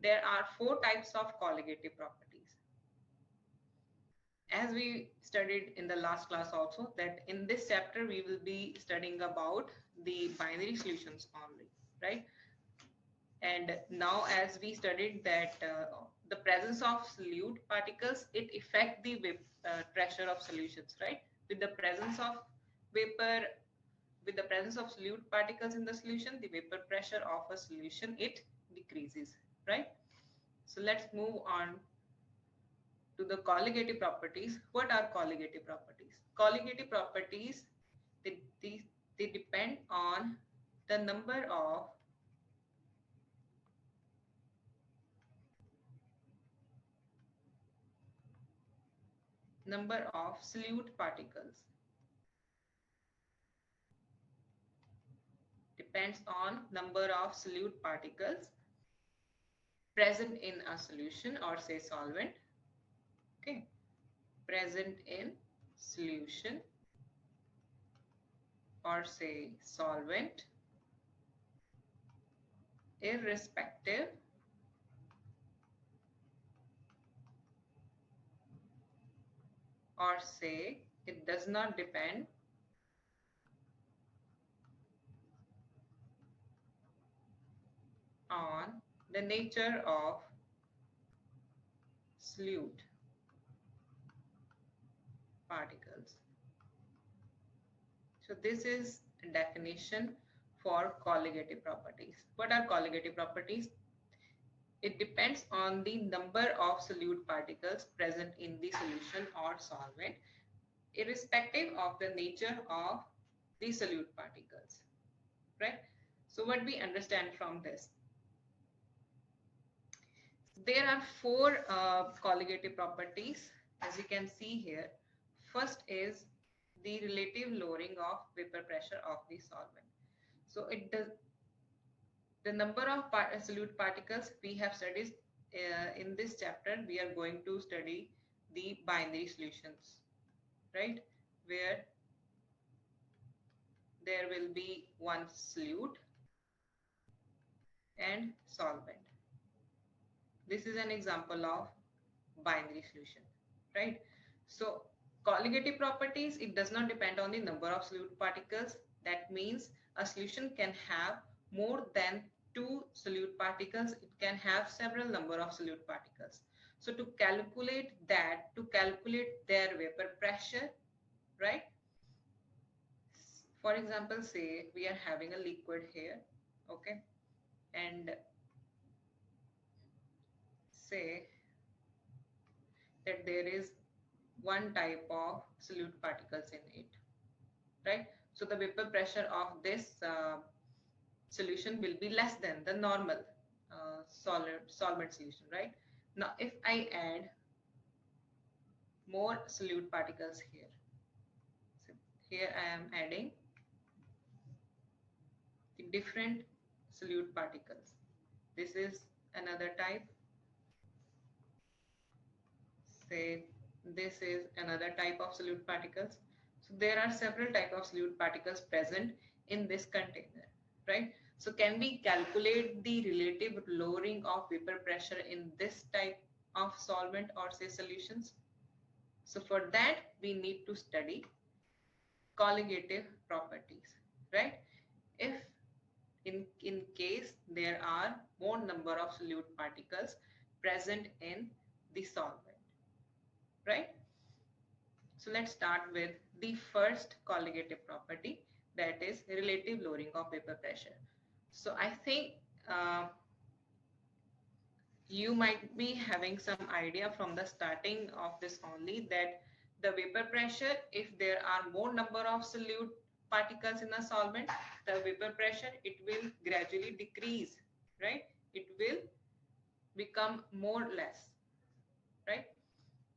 there are 4 types of colligative properties. As we studied in the last class also, that in this chapter we will be studying about the binary solutions only, right? And now as we studied that the presence of solute particles, it affect the pressure of solutions, right? With the presence of vapor, with the presence of solute particles in the solution, the vapor pressure of a solution, it decreases, right? So let's move on to the colligative properties. What are colligative properties? Colligative properties, they depend on the number of solute particles. Depends on number of solute particles present in a solution or say solvent. Okay, present in solution or say solvent, irrespective or say it does not depend on the nature of solute particles. So this is a definition for colligative properties. What are colligative properties? It depends on the number of solute particles present in the solution or solvent, irrespective of the nature of the solute particles, right? So what we understand from this? There are 4 colligative properties, as you can see here. First is the relative lowering of vapor pressure of the solvent. So it does, the number of solute particles we have studied in this chapter, we are going to study the binary solutions, right? Where there will be one solute and solvent. This is an example of binary solution, right? So colligative properties, it does not depend on the number of solute particles. That means a solution can have more than 2 solute particles. It can have several number of solute particles. So to calculate that, to calculate their vapor pressure, right? For example, say we are having a liquid here, okay? And say that there is one type of solute particles in it, right? So the vapor pressure of this solution will be less than the normal solvent solution, right? Now if I add more solute particles here, so here I am adding the different solute particles. This is another type, say this is another type of solute particles. So there are several type of solute particles present in this container, right? So can we calculate the relative lowering of vapor pressure in this type of solvent or say solutions? So for that we need to study colligative properties, right? If in case there are more number of solute particles present in the solvent, right? So let's start with the first colligative property, that is relative lowering of vapor pressure. So I think you might be having some idea from the starting of this only, that the vapor pressure, if there are more number of solute particles in a solvent, the vapor pressure, it will gradually decrease, right? It will become more less, right?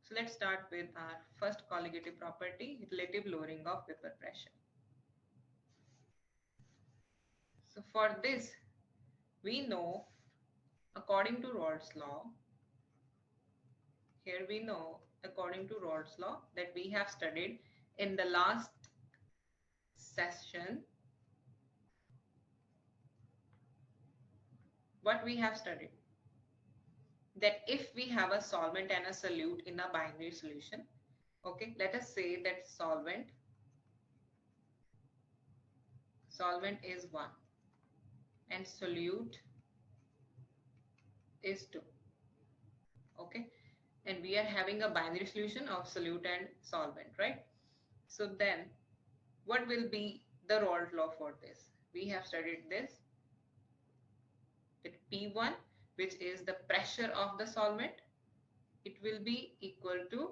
So let's start with our first colligative property, relative lowering of vapor pressure. So for this, we know according to Rod's law, here we know according to Rod's law that we have studied in the last session. What we have studied? that if we have a solvent and a solute in a binary solution, okay, let us say that solvent is 1 and solute is 2, okay, and we are having a binary solution of solute and solvent, right? So then what will be the Raoult law for this? We have studied this, that P1, which is the pressure of the solvent, it will be equal to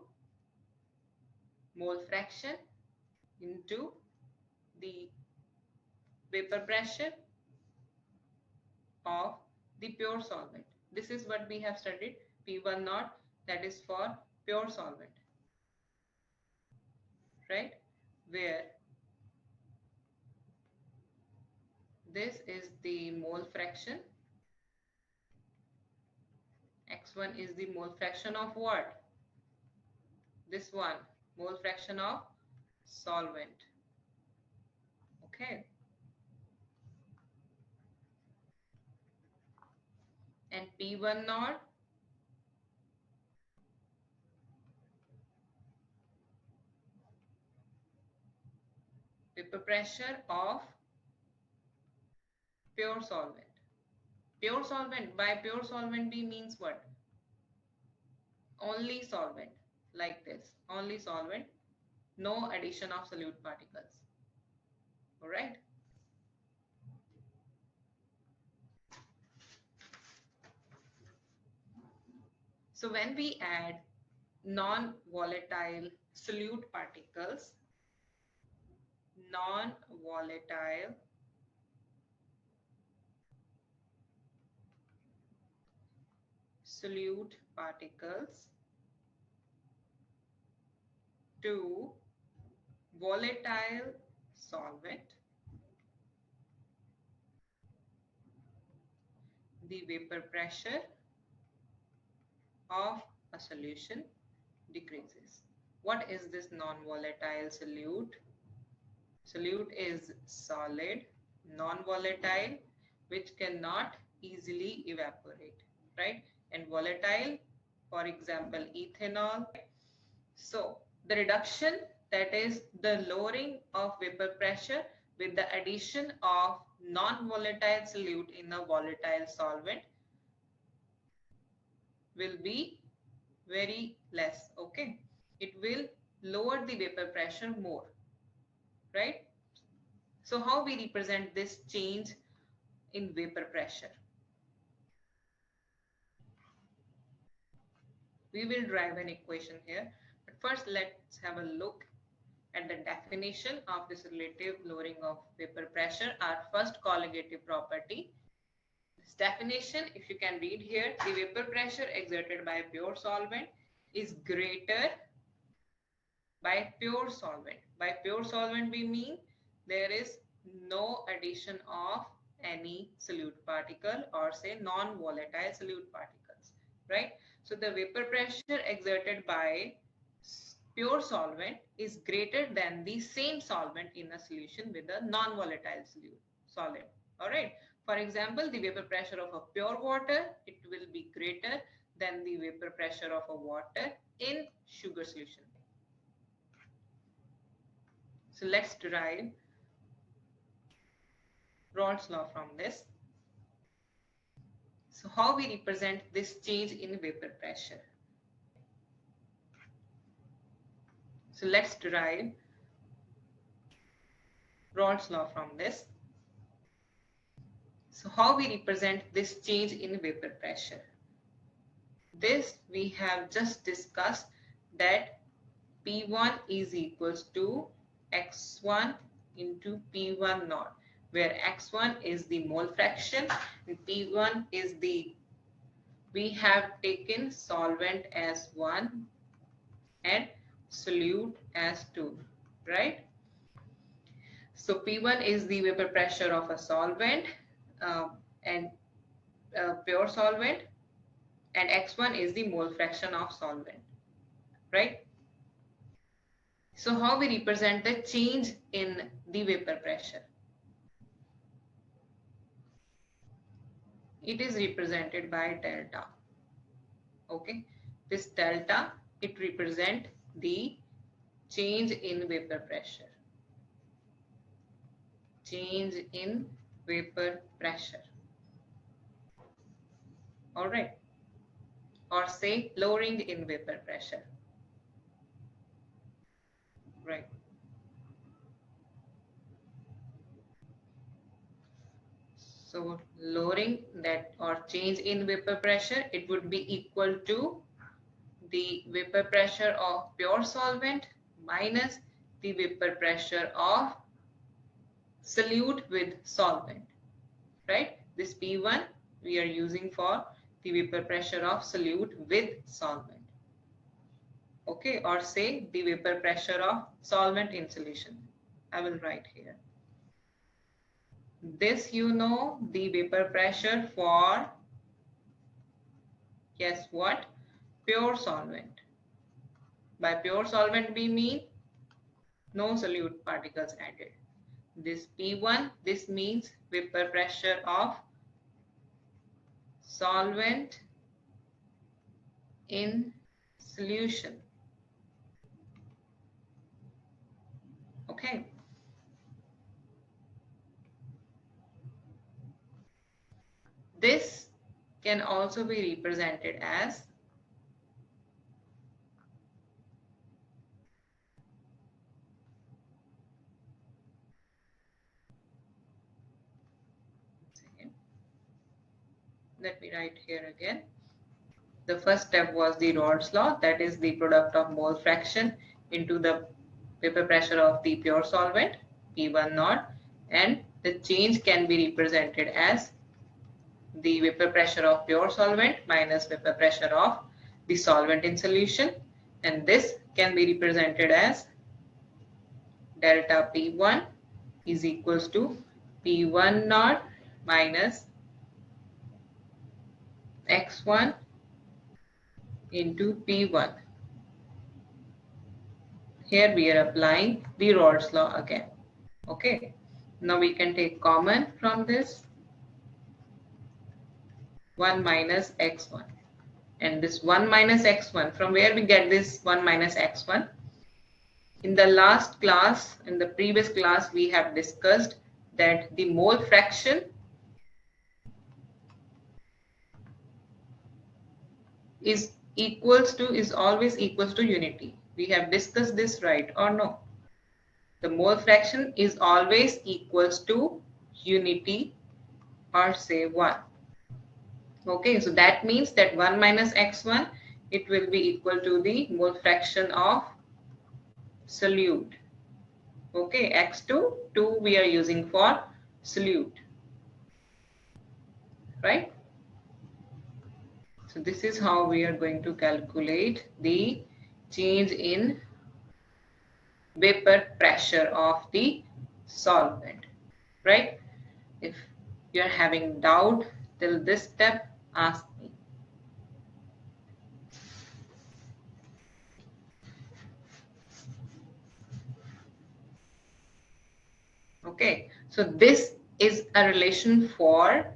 mole fraction into the vapor pressure of the pure solvent. This is what we have studied, P1 naught, that is for pure solvent, right? Where this is the mole fraction, x1 is the mole fraction of what? This one, mole fraction of solvent, okay? And P1 naught, vapor pressure of pure solvent. Pure solvent, by pure solvent we means what? Only solvent, like this, only solvent, no addition of solute particles, all right? So when we add non-volatile solute particles, non-volatile solute particles to volatile solvent, the vapor pressure of a solution decreases. What is this non-volatile solute? Solute is solid, non-volatile, which cannot easily evaporate, right? And volatile, for example, ethanol. So the reduction, that is the lowering of vapor pressure with the addition of non-volatile solute in a volatile solvent, will be very less, okay? It will lower the vapor pressure more, right? So how we represent this change in vapor pressure? We will derive an equation here, but first let's have a look at the definition of this relative lowering of vapor pressure, our first colligative property. This definition, if you can read here, the vapor pressure exerted by pure solvent is greater by pure solvent. By pure solvent we mean there is no addition of any solute particle, or say non-volatile solute particles, right? So the vapor pressure exerted by pure solvent is greater than the same solvent in a solution with a non-volatile solid, all right? For example, the vapor pressure of a pure water, it will be greater than the vapor pressure of a water in sugar solution. So let's derive Raoult's law from this. So how we represent this change in vapor pressure? So let's derive Raoult's law from this. So how we represent this change in vapor pressure? This we have just discussed, that P1 is equals to X1 into P1 naught, where X1 is the mole fraction and P1 is the, we have taken solvent as 1 and solute as 2, right? So P1 is the vapor pressure of a solvent and pure solvent, and X1 is the mole fraction of solvent, right? So how we represent the change in the vapor pressure? It is represented by delta. Okay, this delta, it represent the change in vapor pressure. Change in vapor pressure. All right, or say lowering in vapor pressure. Right. So lowering that or change in vapor pressure, it would be equal to the vapor pressure of pure solvent minus the vapor pressure of solute with solvent, right? This P1 we are using for the vapor pressure of solute with solvent. Okay, or say the vapor pressure of solvent in solution. I will write here. This you know the vapor pressure for, guess what? Pure solvent. By pure solvent we mean no solute particles added. This P1, this means vapor pressure of solvent in solution. Okay. This can also be represented as let me write here again. The first step was the Rod's law, that is the product of mole fraction into the vapor pressure of the pure solvent, P1 naught, and the change can be represented as the vapor pressure of pure solvent minus vapor pressure of the solvent in solution, and this can be represented as delta P1 is equals to P1 naught minus X1 into P1. Here we are applying the Rod's law again. Okay, now we can take common from this 1 minus X1, and this 1 minus X1, from where we get this 1 minus X1? In the last class, in the previous class, we have discussed that the mole fraction is always equals to unity. We have discussed this, right or no? The mole fraction is always equals to unity, or say 1. Okay, so that means that 1 minus X1, it will be equal to the mole fraction of solute. Okay, X2, 2 we are using for solute, right? So this is how we are going to calculate the change in vapor pressure of the solvent, right? If you are having doubt till this step, ask me. Okay, so this is a relation for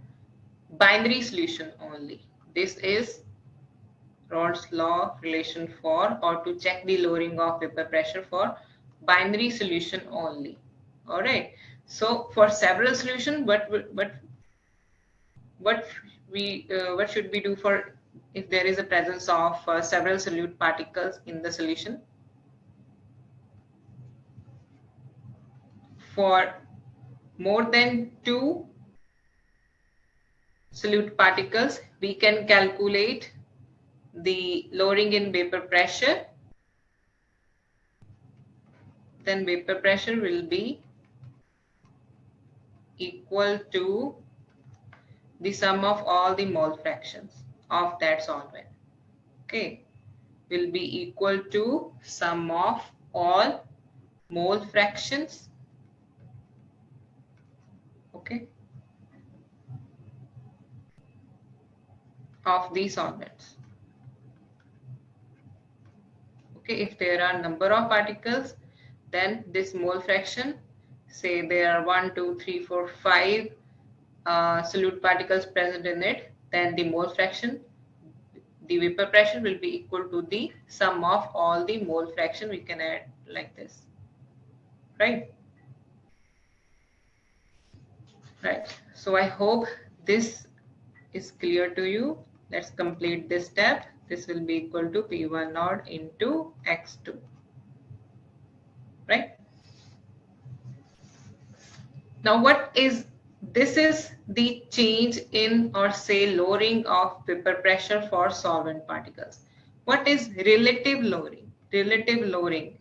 binary solution only. This is Rod's law relation for, or to check the lowering of vapor pressure for binary solution only. All right. So for several solution, what should we do for if there is a presence of several solute particles in the solution? For more than 2 solute particles, we can calculate the lowering in vapor pressure. Then vapor pressure will be equal to the sum of all the mole fractions of that solvent. Okay, will be equal to sum of all mole fractions. Okay, of the solvents. Okay, if there are number of particles, then this mole fraction, say there are 1, 2, 3, 4, 5 solute particles present in it, then the mole fraction, the vapor pressure will be equal to the sum of all the mole fraction. We can add like this, right? Right. So I hope this is clear to you. Let's complete this step. This will be equal to P1 naught into X2, right? Now this is the change in, or say, lowering of vapor pressure for solvent particles. What is relative lowering? Relative lowering.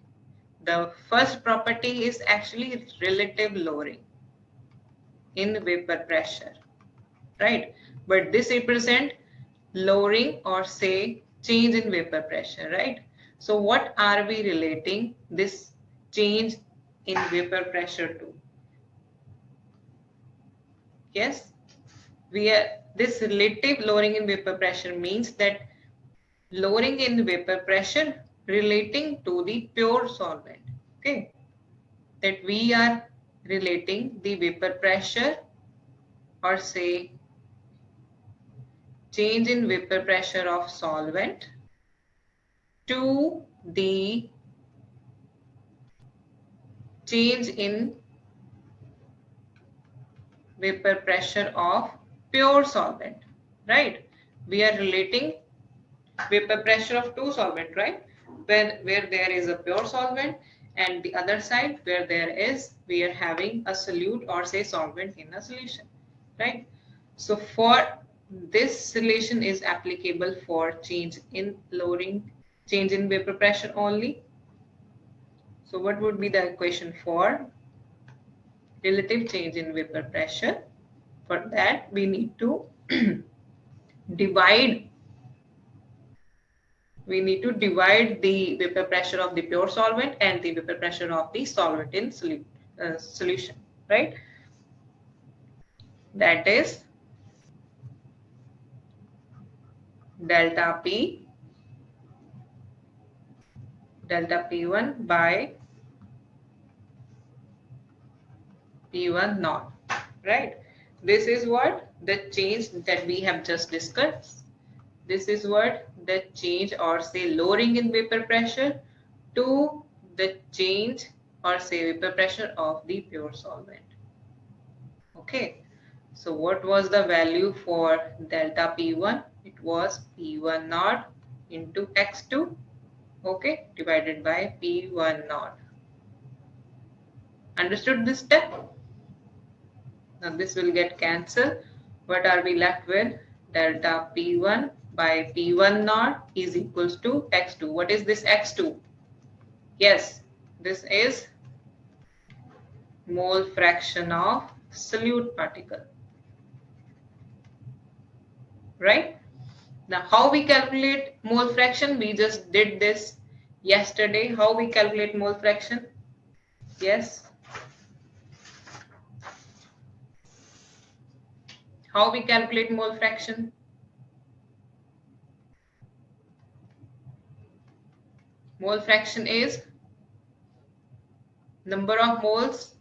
The first property is actually relative lowering in vapor pressure, right? But this represent lowering, or say, change in vapor pressure, right? So what are we relating this change in vapor pressure to? Yes, this relative lowering in vapor pressure means that lowering in vapor pressure relating to the pure solvent. Okay, that we are relating the vapor pressure, or say change in vapor pressure of solvent, to the change in vapor pressure of pure solvent, right? We are relating vapor pressure of two solvent, right? Where there is a pure solvent, and the other side where we are having a solute, or say solvent in a solution, right? So for this relation is applicable for change in vapor pressure only. So what would be the equation for relative change in vapor pressure? For that we need to divide the vapor pressure of the pure solvent and the vapor pressure of the solvent in solution, right? That is delta P1 by P1 naught, right? This is what the change that we have just discussed. This is what the change, or say lowering in vapor pressure to the change, or say vapor pressure of the pure solvent. Okay, so what was the value for delta P1? It was P1 naught into X2, okay, divided by P1 naught. Understood this step? Now this will get cancelled. What are we left with? Delta P1 by P1 naught is equals to X2. What is this X2? Yes, this is mole fraction of solute particle, right? Now how we calculate mole fraction? We just did this yesterday. How we calculate mole fraction? Yes. How we calculate mole fraction? Mole fraction is number of moles.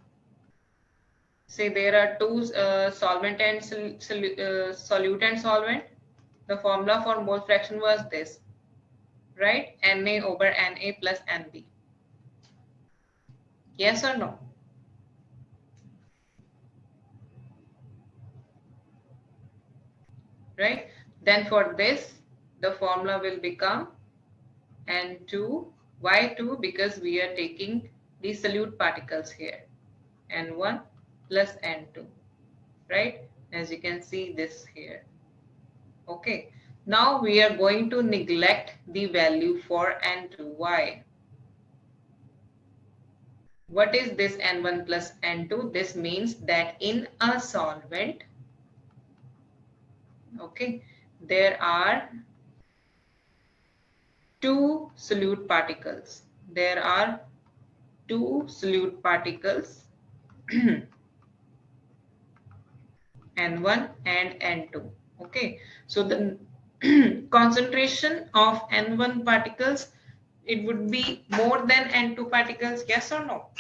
Say there are two solvent and solute and solvent. The formula for mole fraction was this, right? Na over Na plus Nb. Yes or no? Right? Then for this, the formula will become N2. Why 2? Because we are taking the solute particles here. N1 plus N2. Right? As you can see this here. Okay. Now we are going to neglect the value for N2. Why? What is this N1 plus N2? This means that in a solvent, okay, there are two solute particles. There are two solute particles, N1 and N2. Okay, so the concentration of N1 particles, it would be more than N2 particles, yes or no?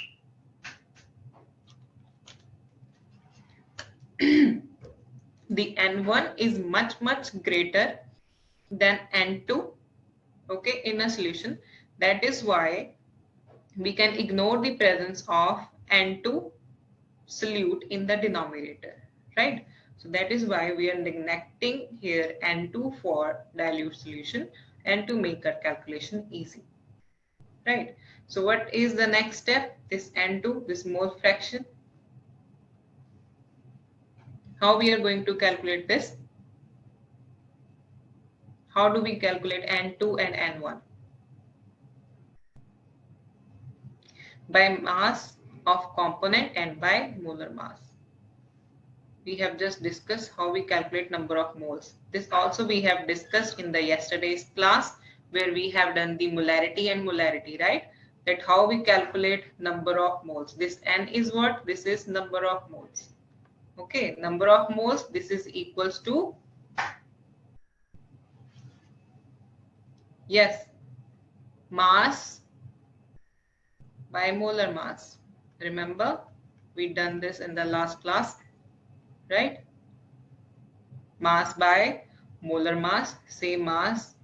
The N1 is much greater than N2, okay, in a solution. That is why we can ignore the presence of N2 solute in the denominator, right? So that is why we are neglecting here N2 for dilute solution and to make our calculation easy, right? So what is the next step? This N2, this mole fraction. How we are going to calculate this? How do we calculate N2 and N1? By mass of component and by molar mass. We have just discussed how we calculate number of moles. This also we have discussed in the yesterday's class where we have done the molarity and molarity, right? That how we calculate number of moles. This N is what? This is number of moles. Okay, number of moles, this is equals to, yes, mass by molar mass. Remember, we done this in the last class, right? Mass by molar mass, same mass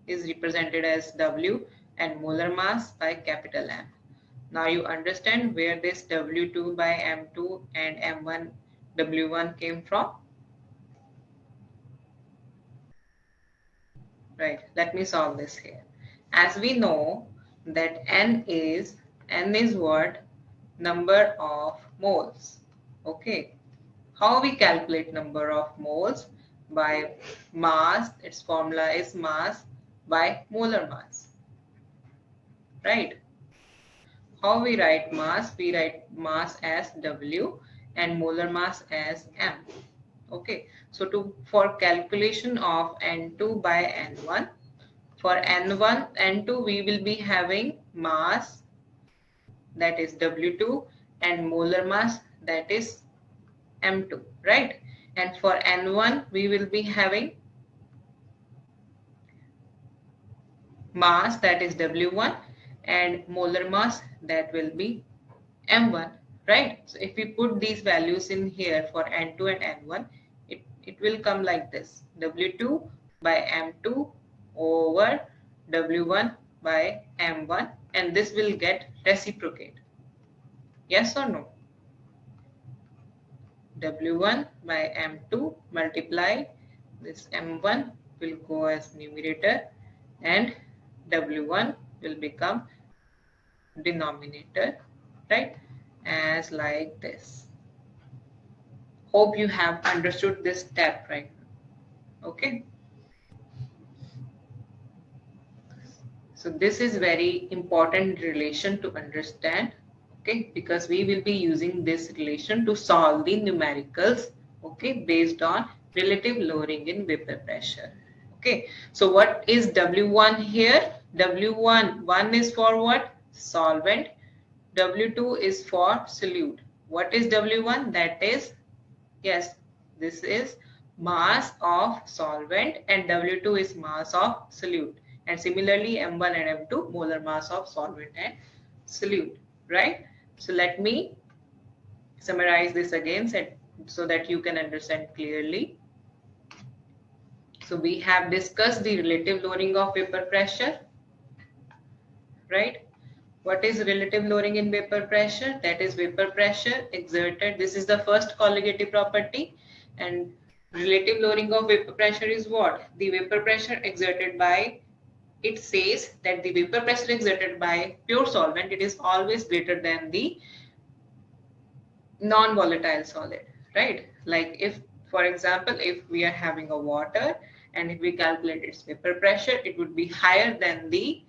is represented as W and molar mass by capital M. Now you understand where this W2 by M2 and M1 W1 came from? Right, let me solve this here. As we know that N is what? Number of moles. Okay. How we calculate number of moles? By mass. Its formula is mass by molar mass. Right. How we write mass? We write mass as W and molar mass as M. Okay. So for calculation of N2 by N1, for N1, N2 we will be having mass, that is W2, and molar mass, that is M2, right? And for N1 we will be having mass, that is W1, and molar mass, that will be M1, right? So if we put these values in here for N2 and N1, it will come like this: W2 by M2 over W1 by M1, and this will get reciprocate. Yes or no? W1 by M2 multiply this M1 will go as numerator and W1 will become denominator, right? As like this. Hope you have understood this step right now. Okay. So this is very important relation to understand, okay, because we will be using this relation to solve the numericals, okay, based on relative lowering in vapor pressure. Okay, so what is W1 here? W1, 1 is for what? Solvent. W2 is for solute. What is W1? That is, yes, this is mass of solvent and W2 is mass of solute. And similarly, M1 and M2, molar mass of solvent and solute, right? So let me summarize this again so that you can understand clearly. So we have discussed the relative lowering of vapor pressure, right? What is relative lowering in vapor pressure? That is vapor pressure exerted. This is the first colligative property, and relative lowering of vapor pressure is what? The vapor pressure exerted by, it says that the vapor pressure exerted by pure solvent, it is always greater than the non-volatile solid, right? Like if, for example, if we are having a water and if we calculate its vapor pressure, it would be higher than the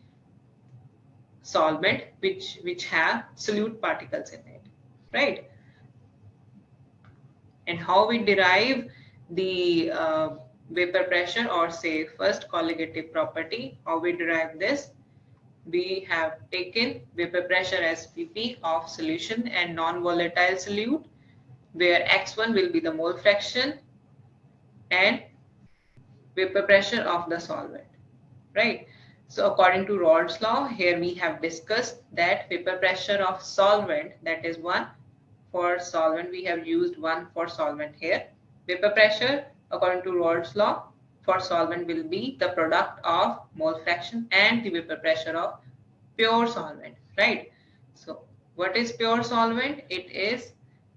solvent which have solute particles in it, right? And how we derive the vapor pressure, or say first colligative property, how we derive this? We have taken vapor pressure as Vp of solution and non-volatile solute, where x1 will be the mole fraction and vapor pressure of the solvent, right? So according to Raoult's law, here we have discussed that vapor pressure of solvent, that is 1 for solvent, we have used 1 for solvent here. Vapor pressure according to Raoult's law, for solvent will be the product of mole fraction and the vapor pressure of pure solvent, right? So what is pure solvent? It is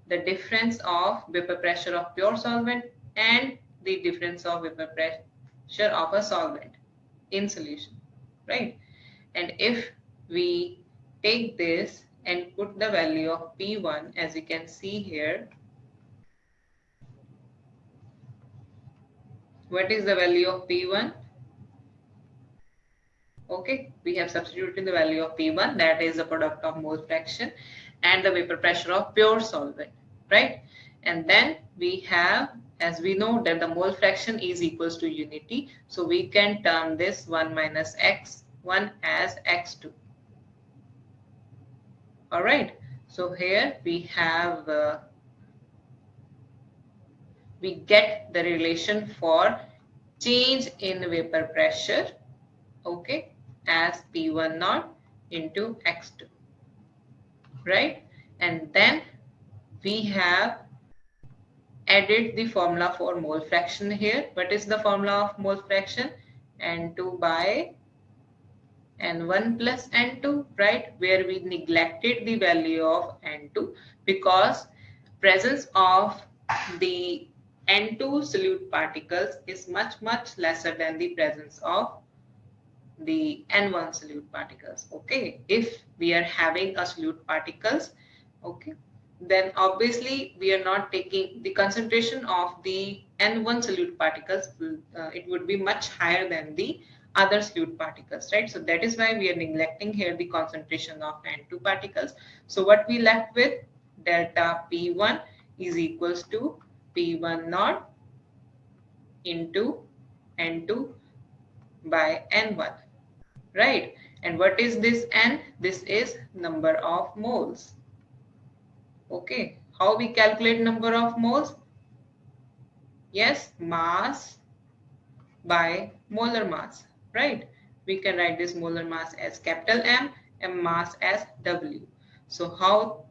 the difference of vapor pressure of pure solvent and the difference of vapor pressure of a solvent in solution, right? And if we take this and put the value of P1, as you can see here, what is the value of P1? Okay, we have substituted the value of P1, that is the product of mole fraction and the vapor pressure of pure solvent, right? And then we have, as we know that the mole fraction is equals to unity, so we can term this 1 minus x1 as x2. All right, so here we have we get the relation for change in vapor pressure, okay, as P1 naught into x2, right? And then we have added the formula for mole fraction here. What is the formula of mole fraction? N2 by N1 plus N2, right? Where we neglected the value of N2 because presence of the N2 solute particles is much lesser than the presence of the N1 solute particles. Okay, if we are having a solute particles, okay, then obviously we are not taking the concentration of the N1 solute particles, it would be much higher than the other solute particles, right? So that is why we are neglecting here the concentration of N2 particles. So what we left with, delta P1 is equals to P1 naught into N2 by N1, right? And what is this N? This is number of moles. Okay, how we calculate number of moles? Yes, mass by molar mass, right? We can write this molar mass as capital M and mass as W. So how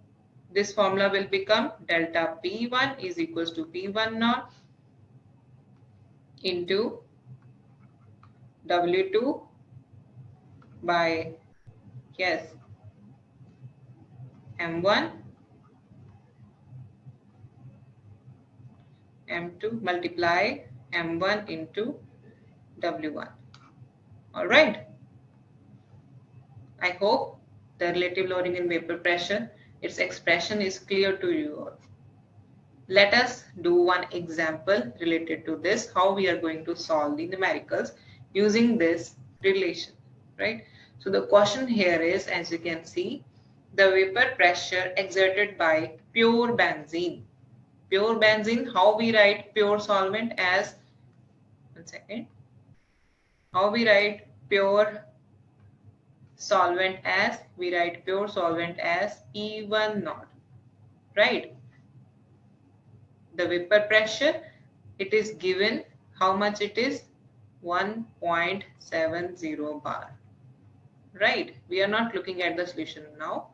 this formula will become? Delta P1 is equals to P1 naught into W2 by, yes, M1 M2 multiply M1 into W1. All right. I hope the relative loading in vapor pressure, its expression is clear to you all. Let us do one example related to this, how we are going to solve the numericals using this relation, right? So the question here is, as you can see, the vapor pressure exerted by pure benzene. Pure benzene, how we write pure solvent as, one second, how we write pure solvent as, we write pure solvent as P1 naught, right? The vapor pressure, it is given, how much it is? 1.70 bar, right? We are not looking at the solution now.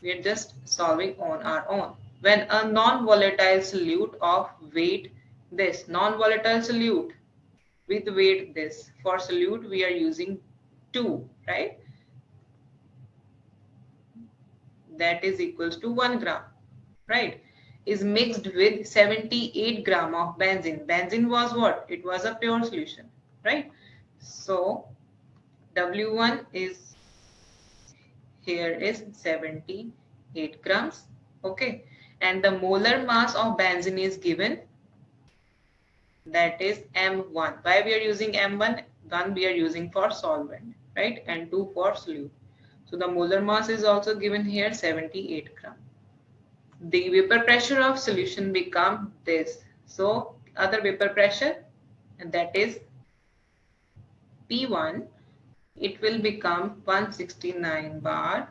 We are just solving on our own. When a non-volatile solute of weight this, non-volatile solute with weight this, for solute we are using 2, right? That is equals to 1 gram, right? Is mixed with 78 gram of benzene. Benzene was what? It was a pure solution, right? So W1 is, here is 78 grams, okay? And the molar mass of benzene is given, that is M1. Why we are using M1? 1 we are using for solvent, right? And 2 for solute. So the molar mass is also given here, 78 gram. The vapor pressure of solution become this. So other vapor pressure, and that is P1, it will become 169 bar.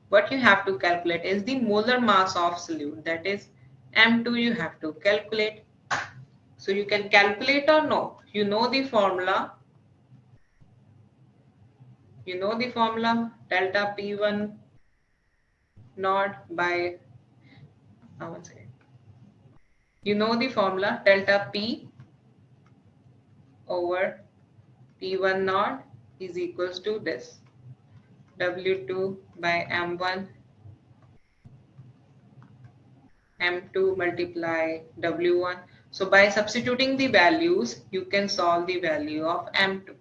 What you have to calculate is the molar mass of solute, that is M2 you have to calculate. So you can calculate or no? You know the formula. You know the formula, delta P1 naught by, one second. You know the formula, delta P, over P1 naught is equals to this W2 by M1 M2 multiply W1. So by substituting the values, you can solve the value of M2,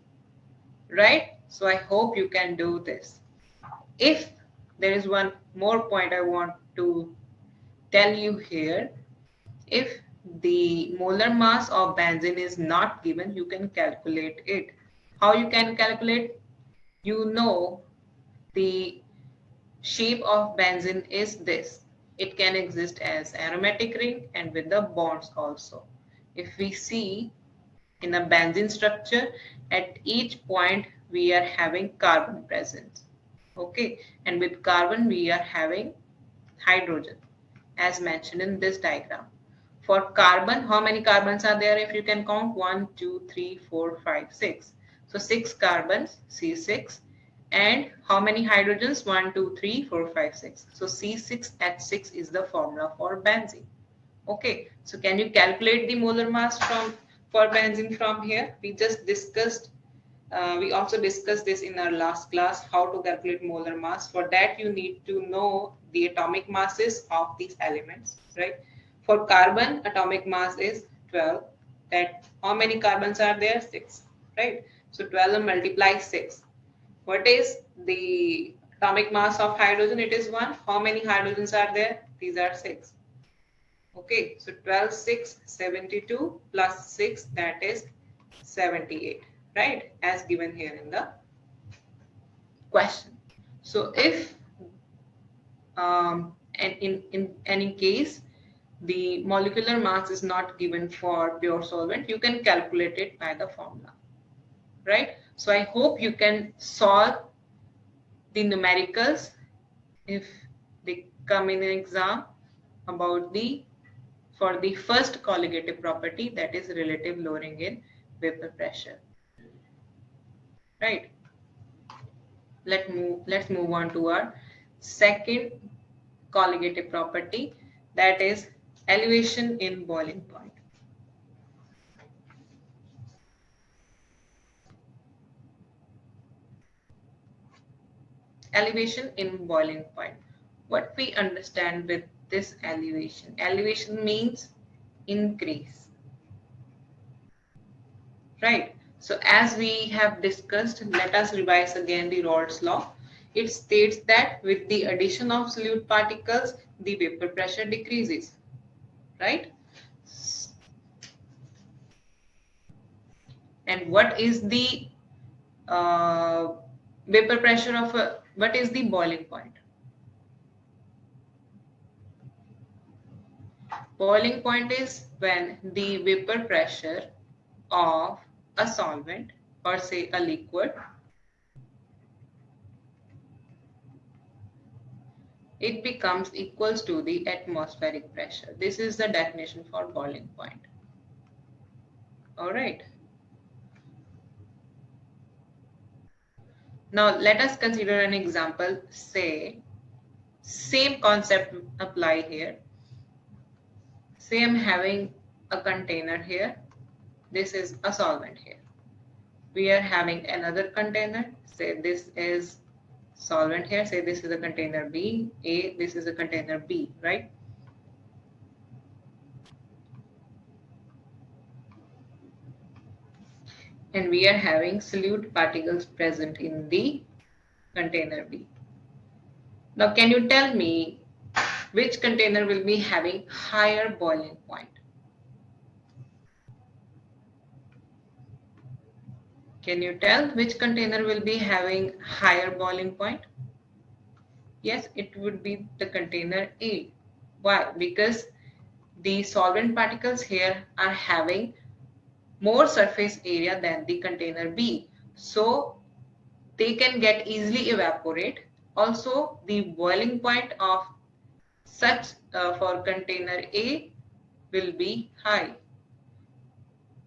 right? So I hope you can do this. If there is one more point I want to tell you here, if the molar mass of benzene is not given, you can calculate it. How you can calculate? You know the shape of benzene is this. It can exist as aromatic ring and with the bonds also. If we see in a benzene structure, at each point we are having carbon present. Okay, and with carbon we are having hydrogen as mentioned in this diagram. For carbon, how many carbons are there? If you can count 1, 2, 3, 4, 5, 6. So 6 carbons, C6. And how many hydrogens? 1, 2, 3, 4, 5, 6. So C6H6 is the formula for benzene. Okay, so can you calculate the molar mass for benzene from here? We also discussed this in our last class, how to calculate molar mass. For that, you need to know the atomic masses of these elements, right? For carbon, atomic mass is 12. That how many carbons are there? 6, right? So 12 multiply 6. What is the atomic mass of hydrogen? It is 1. How many hydrogens are there? These are 6. Okay, so 12, 6, 72 plus 6, that is 78, right? As given here in the question. So if and in any case the molecular mass is not given for pure solvent, you can calculate it by the formula, right? So I hope you can solve the numericals if they come in an exam about the for the first colligative property, that is relative lowering in vapor pressure, right? Let's move on to our second colligative property, that is elevation in boiling point. Elevation in boiling point. What we understand with this elevation? Elevation means increase, right? So as we have discussed, let us revise again the Raoult's law. It states that with the addition of solute particles, the vapor pressure decreases, right? And what is the vapor pressure of what is the boiling point? Boiling point is when the vapor pressure of a solvent or say a liquid, it becomes equals to the atmospheric pressure. This is the definition for boiling point. All right. Now let us consider an example. Say same concept apply here. Say I'm having a container here. This is a solvent here. We are having another container. Say this is solvent here. Say this is a container B, A, this is a container B, right? And we are having solute particles present in the container B. Now can you tell me which container will be having higher boiling point? Can you tell which container will be having higher boiling point? Yes, it would be the container A. Why? Because the solvent particles here are having more surface area than the container B. So they can get easily evaporate. Also, the boiling point of such for container A will be high.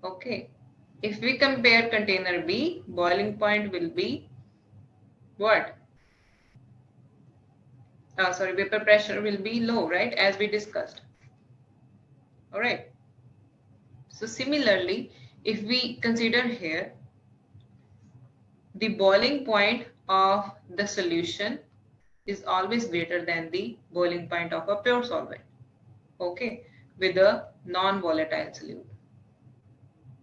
Okay. If we compare container B, boiling point will be what? Vapor pressure will be low, right? As we discussed. All right. So similarly, If we consider here, the boiling point of the solution is always greater than the boiling point of a pure solvent, okay, with a non-volatile solute.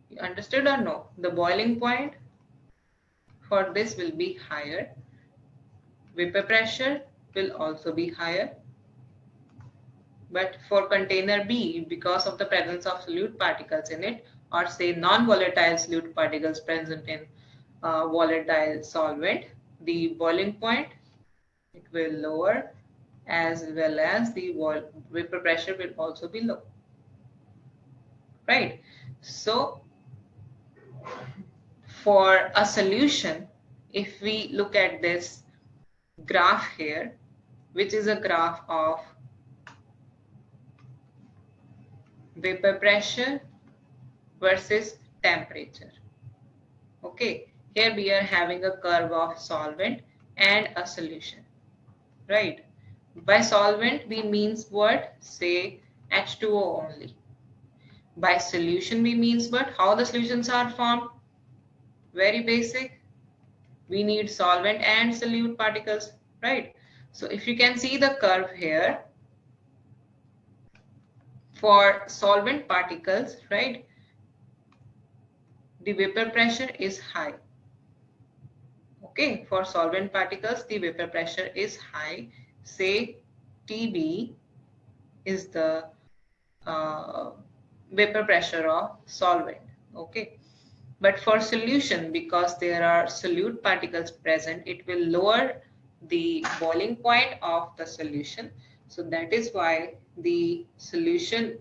You understood or no? The boiling point for this will be higher. Vapor pressure will also be higher. But for container B, because of the presence of solute particles in it, or say non-volatile solute particles present in volatile solvent, the boiling point, it will lower, as well as the vapor pressure will also be low, right? So for a solution, if we look at this graph here, which is a graph of vapor pressure versus temperature. Okay, here we are having a curve of solvent and a solution, right? By solvent we means what? Say H2O only. By solution we means what? How the solutions are formed? Very basic. We need solvent and solute particles, right? So if you can see the curve here, for solvent particles, right, the vapor pressure is high. Okay, for solvent particles, the vapor pressure is high. Say TB is the vapor pressure of solvent. Okay, but for solution, because there are solute particles present, it will lower the boiling point of the solution. So that is why the solution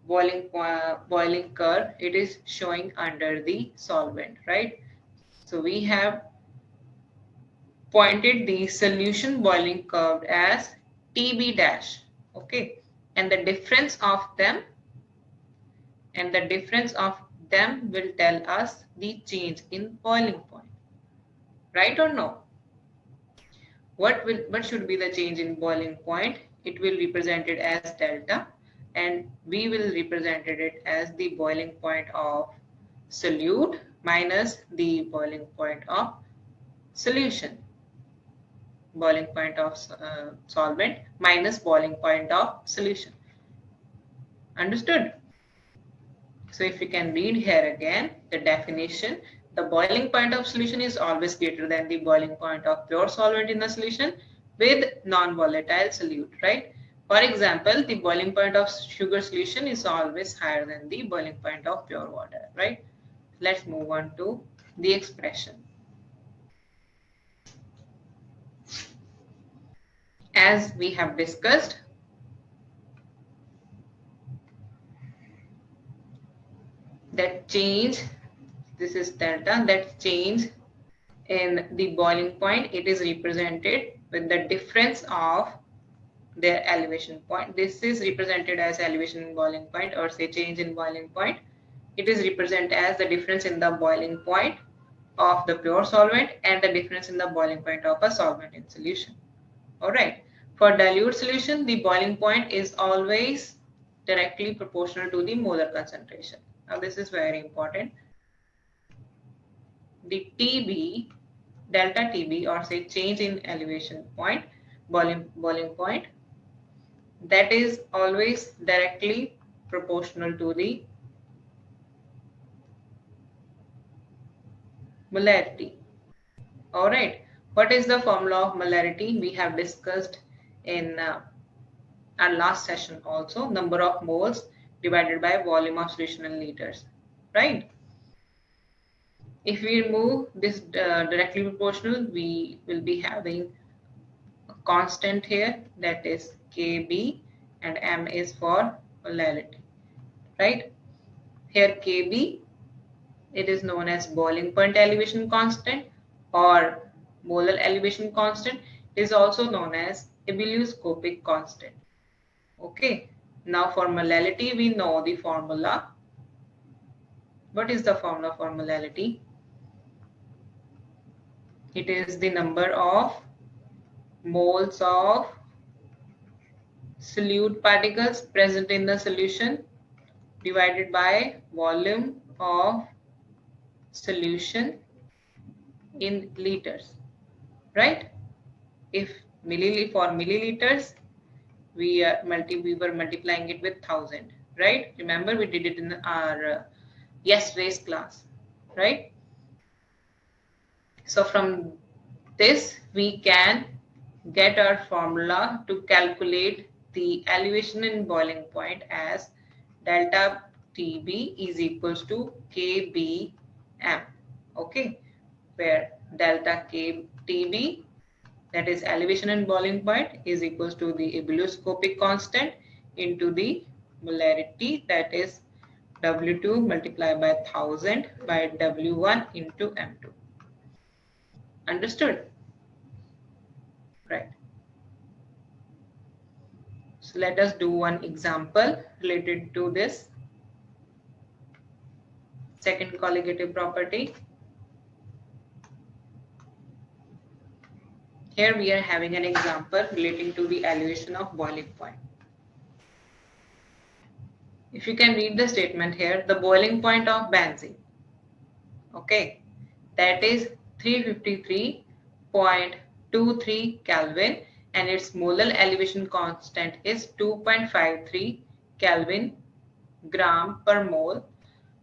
boiling curve, it is showing under the solvent, right? So we have pointed the solution boiling curve as TB dash, okay, and the difference of them will tell us the change in boiling point, right or no? What should be the change in boiling point? It will represent it as delta, and we will represent it as the boiling point of solute minus the boiling point of solution. Boiling point of solvent minus boiling point of solution. Understood? So if you can read here again the definition, the boiling point of solution is always greater than the boiling point of pure solvent in the solution with non-volatile solute, right? For example, the boiling point of sugar solution is always higher than the boiling point of pure water, right? Let's move on to the expression. As we have discussed, that change, this is delta, that change in the boiling point, it is represented with the difference of their elevation point. This is represented as elevation in boiling point, or say change in boiling point. It is represented as the difference in the boiling point of the pure solvent and the difference in the boiling point of a solvent in solution. All right. For dilute solution, the boiling point is always directly proportional to the molar concentration. Now this is very important. The TB, delta TB, or say change in elevation point, boiling point, that is always directly proportional to the molarity. All right. What is the formula of molarity? We have discussed in our last session also. Number of moles divided by volume of solution in liters, right? If we remove this directly proportional, we will be having a constant here, that is Kb, and M is for molarity, right? Here Kb, it is known as boiling point elevation constant or molar elevation constant. It is also known as ebullioscopic constant. Okay, now for molality, we know the formula. What is the formula for molality? It is the number of moles of solute particles present in the solution divided by volume of solution in liters, right? If for milliliters, we were multiplying it with 1000, right? Remember, we did it in our yesterday's class, right? So from this, we can get our formula to calculate the elevation in boiling point as delta TB is equals to KBM. Okay, where delta TB, that is elevation in boiling point, is equals to the ebullioscopic constant into the molarity, that is W2 multiplied by 1000 by W1 into M2. Understood? Right. So let us do one example related to this second colligative property. Here we are having an example relating to the elevation of boiling point. If you can read the statement here, the boiling point of benzene, okay, that is 353.23 Kelvin, and its molar elevation constant is 2.53 Kelvin gram per mole.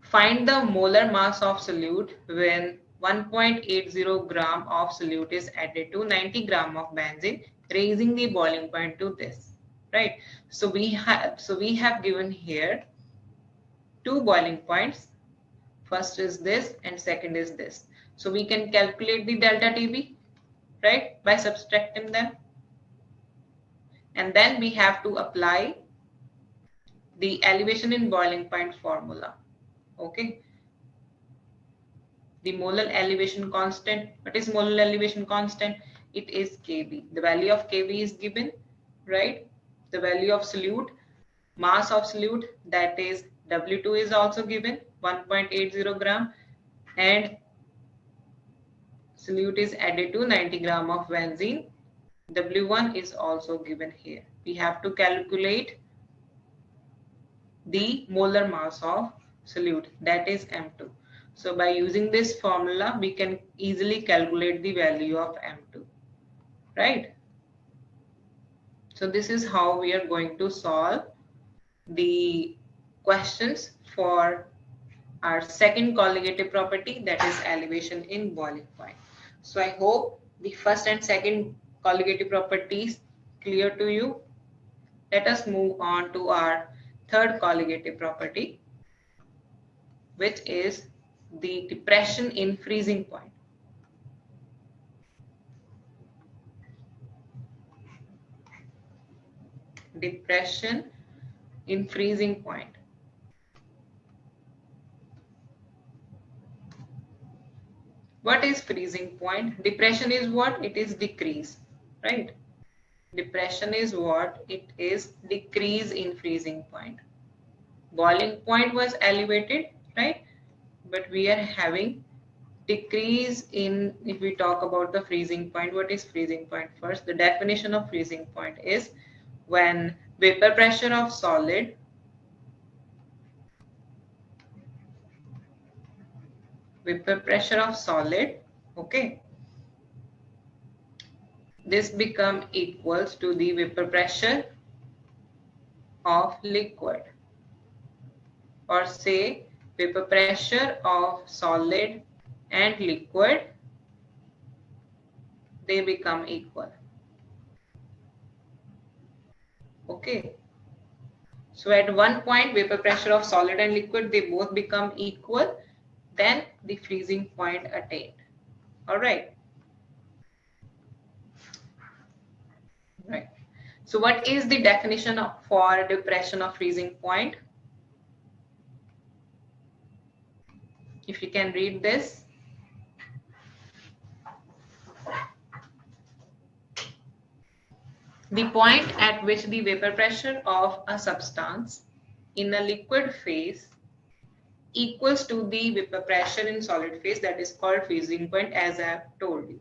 Find the molar mass of solute when 1.80 gram of solute is added to 90 gram of benzene, raising the boiling point to this, right? So we have given here two boiling points. First is this and second is this. So we can calculate the delta TB, right, by subtracting them. And then we have to apply the elevation in boiling point formula. Okay. The molar elevation constant. What is molar elevation constant? It is Kb. The value of Kb is given, right? The value of solute, mass of solute, that is W2 is also given, 1.80 gram, and solute is added to 90 gram of benzene. W1 is also given here. We have to calculate the molar mass of solute, that is M2. So by using this formula, we can easily calculate the value of M2, right? So this is how we are going to solve the questions for our second colligative property, that is elevation in boiling point. So I hope the first and second colligative properties clear to you. Let us move on to our third colligative property, which is the depression in freezing point. Depression in freezing point. What is freezing point? Depression is what? It is decrease, right? Depression is what? It is decrease in freezing point. Boiling point was elevated, right? But we are having decrease in, if we talk about the freezing point, what is freezing point first? The definition of freezing point is when vapor pressure of solid okay, this become equals to the vapor pressure of liquid, or say vapor pressure of solid and liquid, they become equal. Okay, so at one point vapor pressure of solid and liquid, they both become equal, then the freezing point attained. All right. Right. So what is the definition for depression of freezing point? If you can read this. The point at which the vapor pressure of a substance in a liquid phase equals to the vapor pressure in solid phase, that is called freezing point, as I have told you.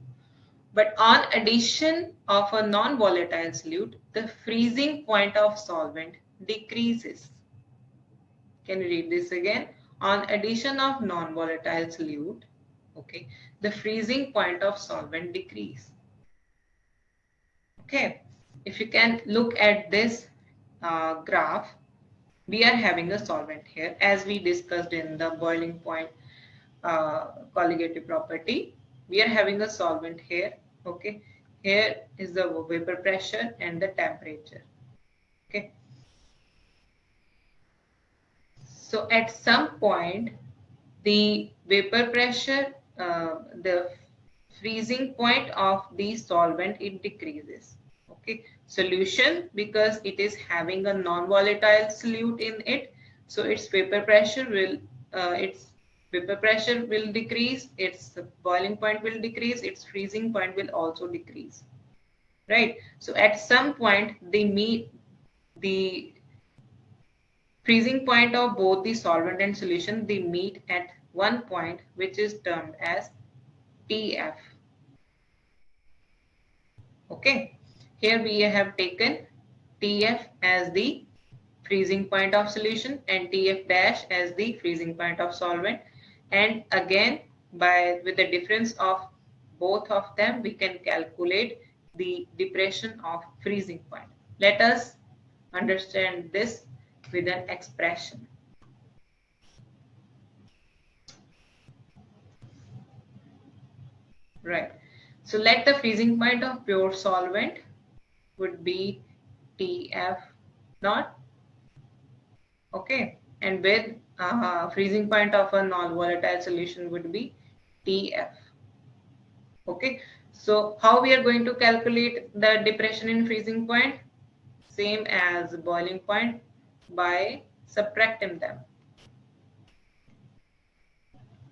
But on addition of a non-volatile solute, the freezing point of solvent decreases. Can you read this again? On addition of non-volatile solute, okay, the freezing point of solvent decrease. Okay, if you can look at this graph, we are having a solvent here as we discussed in the boiling point colligative property. We are having a solvent here. Okay, here is the vapor pressure and the temperature. Okay, so at some point the vapor pressure, the freezing point of the solvent, it decreases. Okay, solution, because it is having a non-volatile solute in it, so its vapor pressure will decrease, its boiling point will decrease, its freezing point will also decrease, right? So at some point they meet, the freezing point of both the solvent and solution, they meet at one point which is termed as TF. Okay, here we have taken TF as the freezing point of solution and TF dash as the freezing point of solvent, and again with the difference of both of them we can calculate the depression of freezing point. Let us understand this with an expression. Right. So let the freezing point of pure solvent would be TF naught. Okay. And with freezing point of a non-volatile solution would be TF. Okay. So how we are going to calculate the depression in freezing point? Same as boiling point, by subtracting them.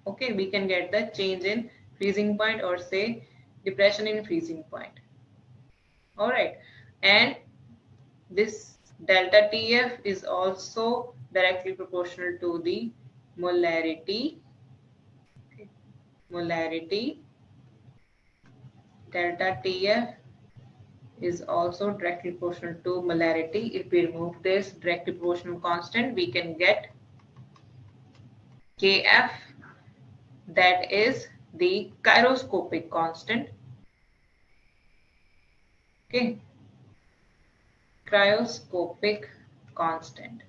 Okay, we can get the change in freezing point, or say depression in freezing point. All right, and this delta TF is also directly proportional to the molarity. Okay. Molarity delta TF is also directly proportional to molarity. If we remove this directly proportional constant, we can get Kf, that is the gyroscopic constant. Okay, cryoscopic constant.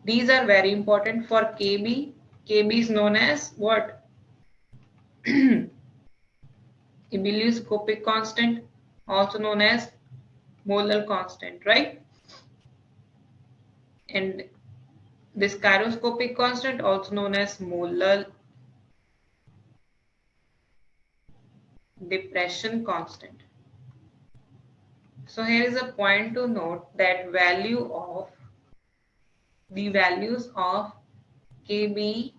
These are very important for Kb. Kb is known as what? Ebullioscopic constant, also known as molar constant, right? And this gyroscopic constant, also known as molar depression constant. So here is a point to note that the values of Kb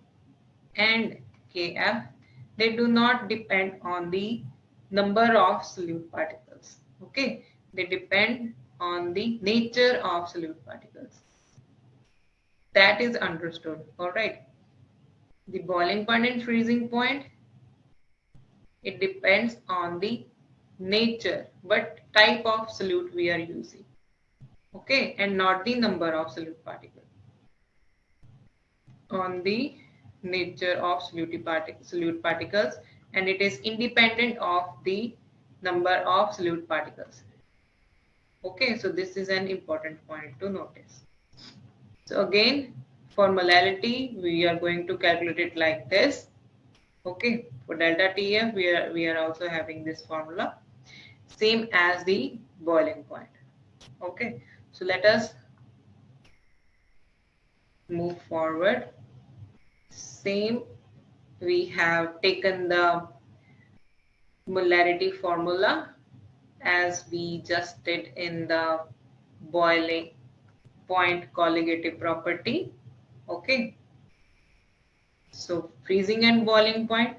and Kf, they do not depend on the number of solute particles. Okay, they depend on the nature of solute particles. That is understood. All right. The boiling point and freezing point, it depends on the nature, what type of solute we are using. Okay, and not the number of solute particles. On the nature of solute particles, and it is independent of the number of solute particles. Okay, so this is an important point to notice. So again, for molarity, we are going to calculate it like this. Okay, for delta TF, we are also having this formula, same as the boiling point. Okay, so let us move forward. Same, we have taken the molarity formula as we just did in the boiling point colligative property. Okay, so freezing and boiling point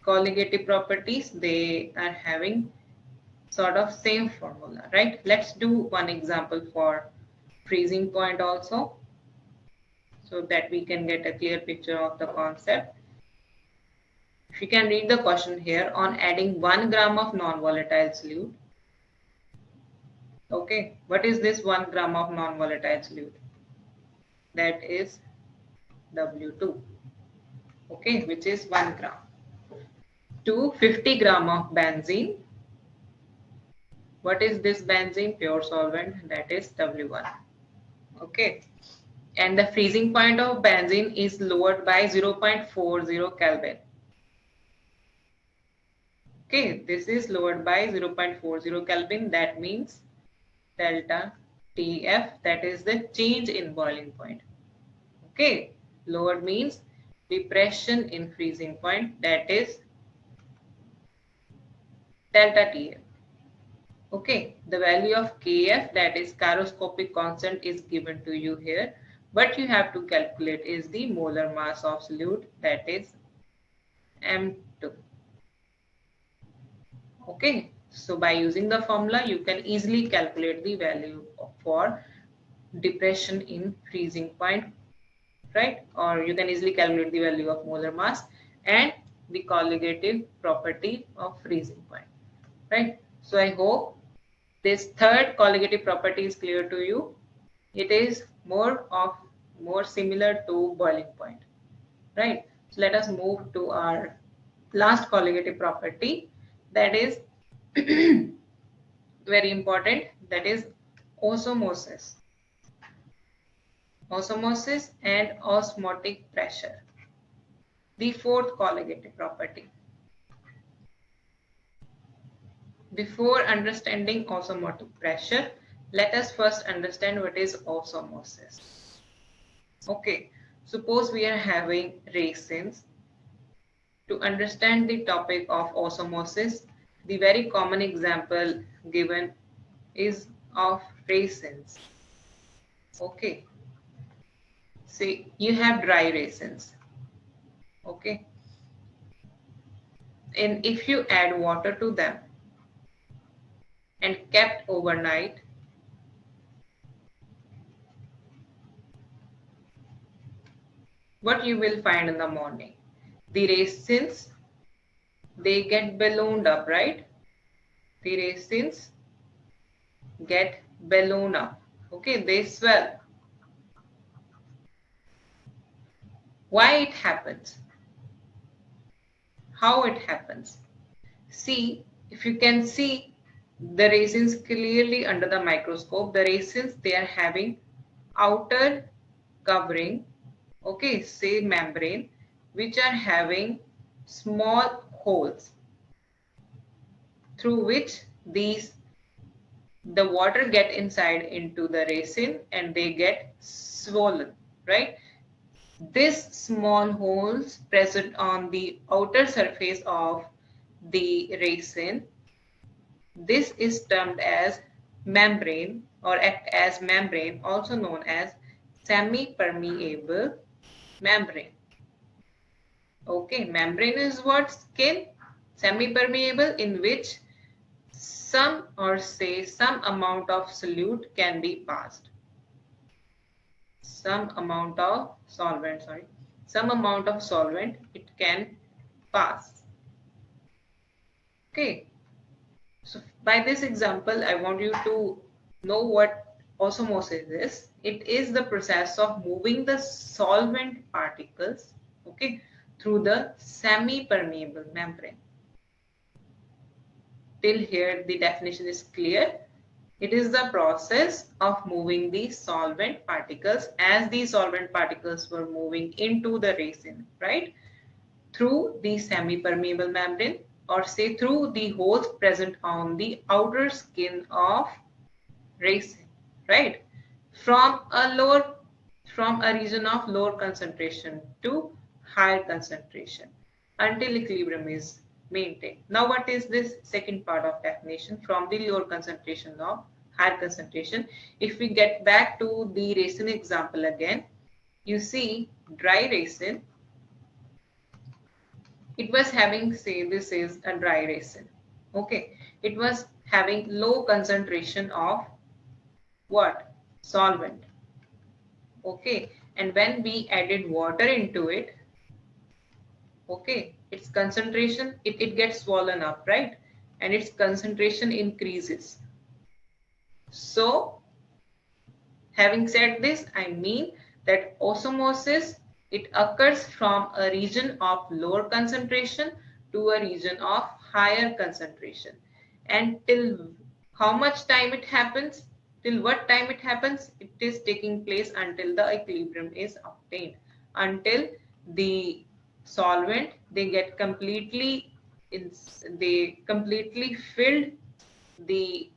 colligative properties, they are having sort of same formula, right? Let's do one example for freezing point also, so that we can get a clear picture of the concept. If you can read the question here, on adding 1 gram of non-volatile solute, Okay, what is this 1 gram of non-volatile solute? That is W2. Okay, which is 1 gram. To 50 gram of benzene. What is this benzene? Pure solvent, that is W1. Okay, and the freezing point of benzene is lowered by 0.40 Kelvin. Okay, this is lowered by 0.40 Kelvin. That means delta TF, that is the change in boiling point. Okay, lowered means depression in freezing point, that is delta TF. Okay, the value of Kf, that is chiroscopic constant, is given to you here. What you have to calculate is the molar mass of solute, that is M2. Okay, so by using the formula, you can easily calculate the value for depression in freezing point, right? Or you can easily calculate the value of molar mass and the colligative property of freezing point, right? So I hope this third colligative property is clear to you. It is more similar to boiling point, right? So let us move to our last colligative property, that is very important, that is osmosis. Osmosis and osmotic pressure. The fourth colligative property. Before understanding osmotic pressure, let us first understand what is osmosis. Okay, suppose we are having resins. To understand the topic of osmosis, the very common example given is of resins. Okay, see, you have dry resins. Okay, and if you add water to them and kept overnight, what you will find in the morning? The resins, they get ballooned up, right? The resins get ballooned up. Okay, they swell. Why it happens? How it happens? See, if you can see the resins clearly under the microscope, the resins, they are having outer covering, okay, say membrane, which are having small holes through which the water get inside into the resin and they get swollen, right? This small holes present on the outer surface of the resin, this is termed as membrane or act as membrane, also known as semi-permeable membrane. Okay, membrane is what? Skin. Semi-permeable, in which some amount of solute can be passed. Some amount of solvent it can pass. Okay, so by this example, I want you to know what osmosis is. It is the process of moving the solvent particles, okay, through the semi-permeable membrane. Till here the definition is clear. It is the process of moving the solvent particles, as the solvent particles were moving into the resin, right, through the semi-permeable membrane, or say through the holes present on the outer skin of resin, right, from a region of lower concentration to higher concentration until equilibrium is maintained. Now what is this second part of definition? From the lower concentration of higher concentration. If we get back to the resin example again, you see dry resin, it was having, say this is a dry resin, okay, it was having low concentration of what? Solvent. Okay, and when we added water into it, okay, its concentration, it gets swollen up, right, and its concentration increases. So having said this, I mean that osmosis, it occurs from a region of lower concentration to a region of higher concentration. And till how much time it happens? Till what time it happens? It is taking place until the equilibrium is obtained. Until the solvent, they get completely they completely filled the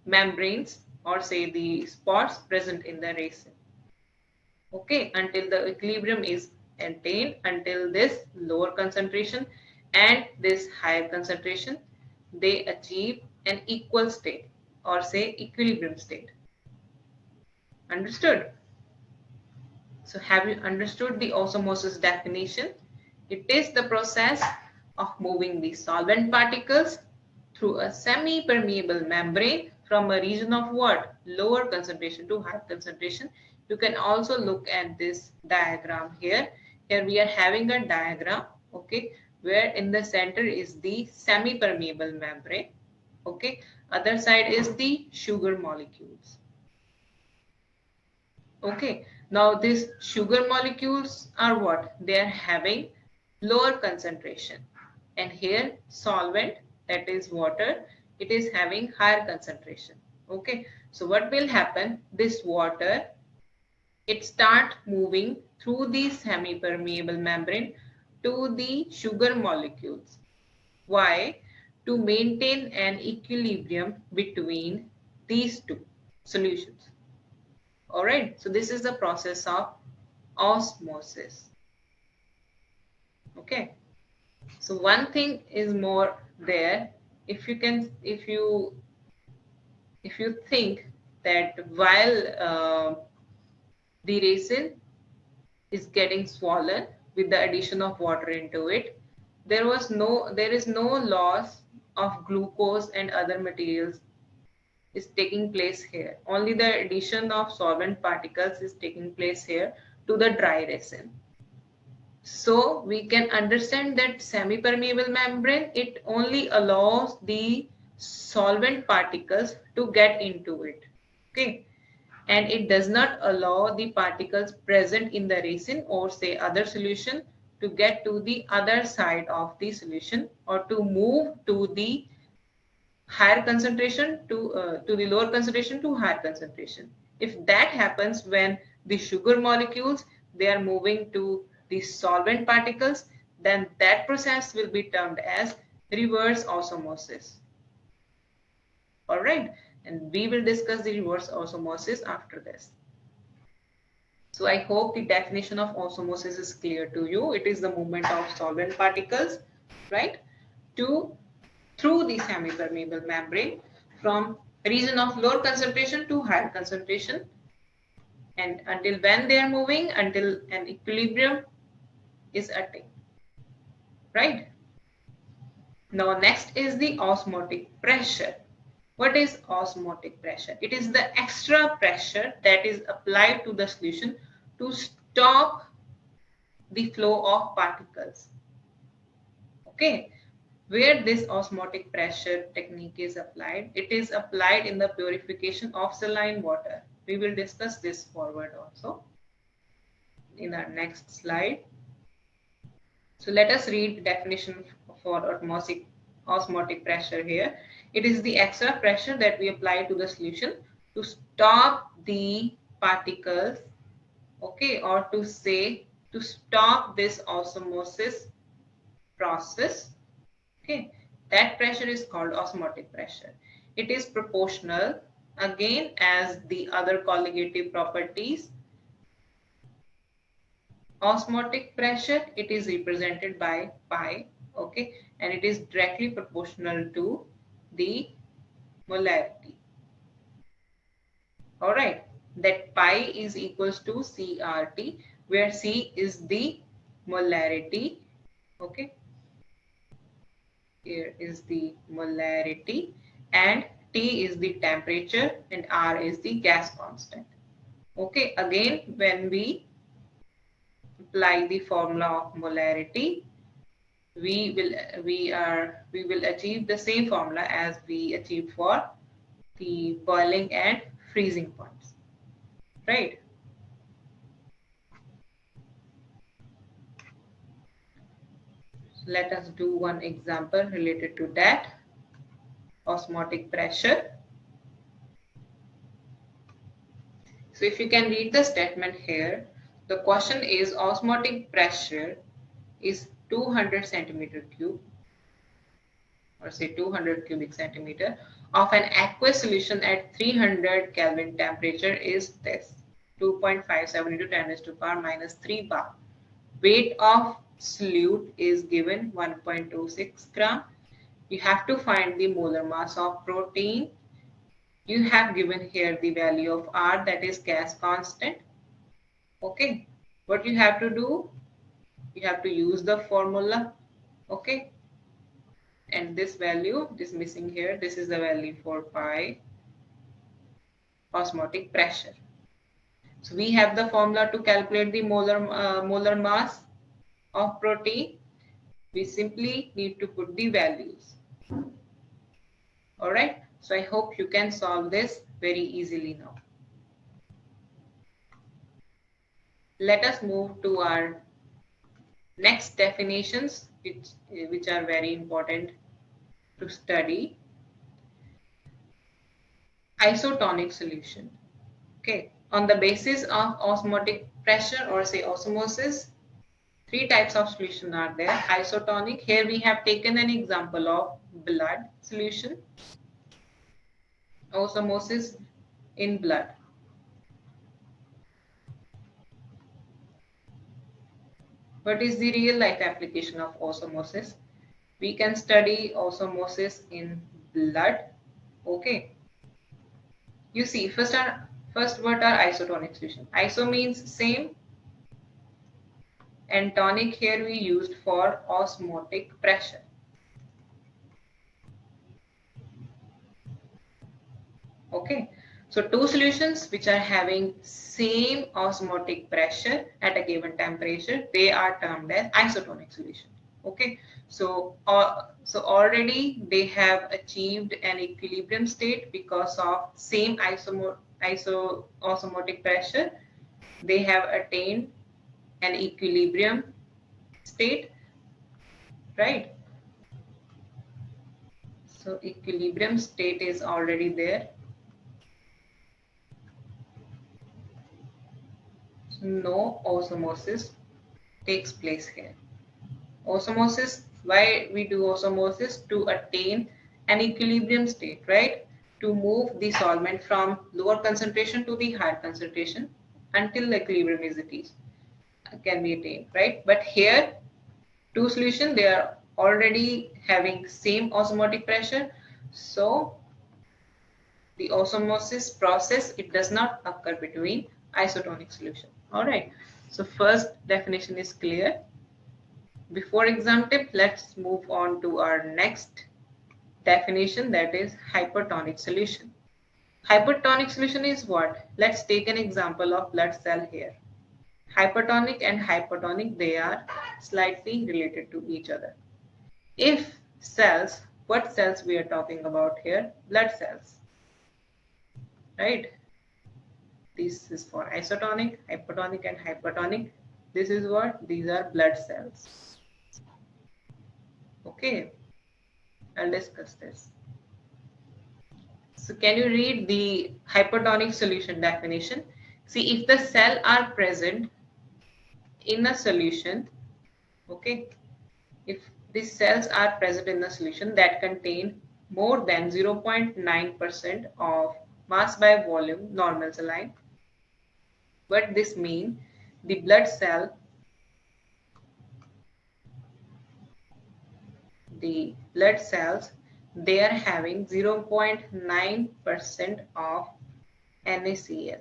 membranes, or say the spots present in the resin. Okay, until the equilibrium is attained, until this lower concentration and this higher concentration, they achieve an equal state, or say equilibrium state. Understood? So have you understood the osmosis definition? It is the process of moving the solvent particles through a semi-permeable membrane from a region of what? Lower concentration to higher concentration. You can also look at this diagram here. Here we are having a diagram, okay, where in the center is the semi-permeable membrane, okay. Other side is the sugar molecules. Okay, now these sugar molecules are what? They are having lower concentration, and here solvent, that is water, it is having higher concentration. Okay, so what will happen? This water, it start moving through the semi-permeable membrane to the sugar molecules. Why? To maintain an equilibrium between these two solutions. All right, so this is the process of osmosis. Okay, so one thing is more there. If you think that while the resin is getting swollen with the addition of water into it, there is no loss of glucose and other materials is taking place here. Only the addition of solvent particles is taking place here to the dry resin. So we can understand that semi-permeable membrane, it only allows the solvent particles to get into it. Okay. And it does not allow the particles present in the resin, or say other solution, to get to the other side of the solution, or to move to the higher concentration to the lower concentration to higher concentration. If that happens when the sugar molecules, they are moving to the solvent particles, then that process will be termed as reverse osmosis. All right, and we will discuss the reverse osmosis after this. So I hope the definition of osmosis is clear to you. It is the movement of solvent particles, right, through the semi-permeable membrane from region of lower concentration to higher concentration, and until when they are moving, until an equilibrium is attained, right? Now next is the osmotic pressure. What is osmotic pressure? It is the extra pressure that is applied to the solution to stop the flow of particles. Okay, where this osmotic pressure technique is applied, it is applied in the purification of saline water. We will discuss this forward also in our next slide. So let us read the definition for osmotic pressure here. It is the extra pressure that we apply to the solution to stop the particles, okay, or to say to stop this osmosis process. Okay, that pressure is called osmotic pressure. It is proportional again as the other colligative properties. Osmotic pressure, it is represented by pi, okay, and it is directly proportional to the molarity. All right, that pi is equals to CRT, where C is the molarity, okay. Here is the molarity, and T is the temperature, and R is the gas constant. Okay, again, when we apply the formula of molarity, we will achieve the same formula as we achieved for the boiling and freezing points, right? Let us do one example related to that, osmotic pressure. So if you can read the statement here, the question is osmotic pressure is 200 centimeter cube, or say 200 cubic centimeter of an aqueous solution at 300 Kelvin temperature is this, 2.57 into 10 raised to power minus 3 bar. Weight of solute is given 1.26 gram. You have to find the molar mass of protein. You have given here the value of R, that is gas constant. Okay, what you have to do, you have to use the formula. Okay, and this value, this missing here, this is the value for pi osmotic pressure. So we have the formula to calculate the molar mass of protein. We simply need to put the values. All right, so I hope you can solve this very easily now. Let us move to our next definitions, which are very important to study. Isotonic solution. Okay, on the basis of osmotic pressure, or say osmosis, three types of solution are there. Isotonic, here we have taken an example of blood solution, osmosis in blood. What is the real life application of osmosis? We can study osmosis in blood. Okay, you see, first what are isotonic solution? Iso means same, and tonic here we used for osmotic pressure. Okay, so two solutions which are having same osmotic pressure at a given temperature, they are termed as isotonic solution. Okay, so already they have achieved an equilibrium state because of same osmotic pressure. They have attained an equilibrium state, right? So equilibrium state is already there. No osmosis takes place here. Osmosis, why we do osmosis? To attain an equilibrium state, right? To move the solvent from lower concentration to the higher concentration until the equilibrium is achieved, can be attained, right? But here, two solutions, they are already having same osmotic pressure, so the osmosis process, it does not occur between isotonic solution. All right, so first definition is clear. Before exam tip, let's move on to our next definition, that is hypertonic solution. Hypertonic solution is what? Let's take an example of blood cell here. Hypertonic and hypotonic, they are slightly related to each other. If cells, what cells we are talking about here? Blood cells, right? This is for isotonic, hypotonic and hypertonic. This is what? These are blood cells. Okay, I'll discuss this. So can you read the hypertonic solution definition? See, if the cell are present in a solution, okay, if these cells are present in the solution that contain more than 0.9% of mass by volume normal saline, what this means, the blood cell, the blood cells, they are having 0.9% of NaCl.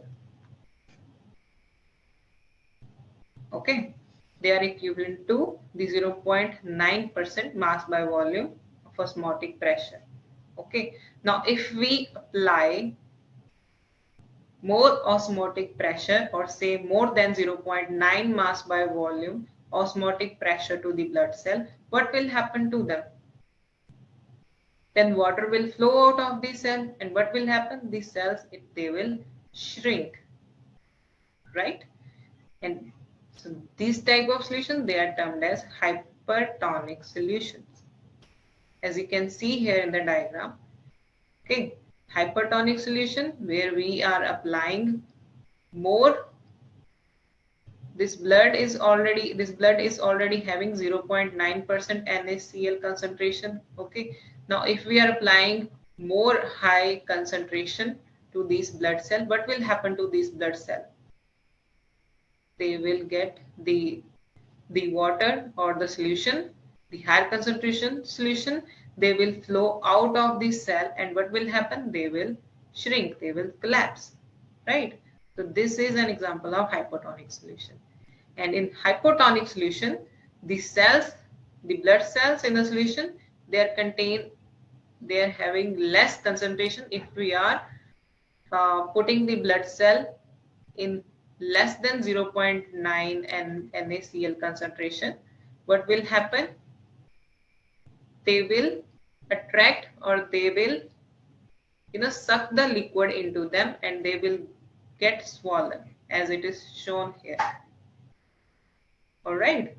Okay, they are equivalent to the 0.9% mass by volume of osmotic pressure. Okay, now if we apply more osmotic pressure, or say more than 0.9 mass by volume osmotic pressure to the blood cell, what will happen to them? then water will flow out of the cell, and what will happen? The cells, they will shrink, right? And so these type of solutions, they are termed as hypertonic solutions. As you can see here in the diagram, okay, hypertonic solution where we are applying more. This blood is already having 0.9% NaCl concentration. Okay, now if we are applying more high concentration to this blood cell, what will happen to this blood cell? They will get the water or the solution, the higher concentration solution, they will flow out of the cell, and what will happen? They will shrink, they will collapse, right? So this is an example of hypotonic solution. And in hypotonic solution, the cells, the blood cells in the solution, they are having less concentration. If we are putting the blood cell in less than 0.9 NaCl concentration, what will happen? They will attract, or they will suck the liquid into them, and they will get swollen as it is shown here. All right.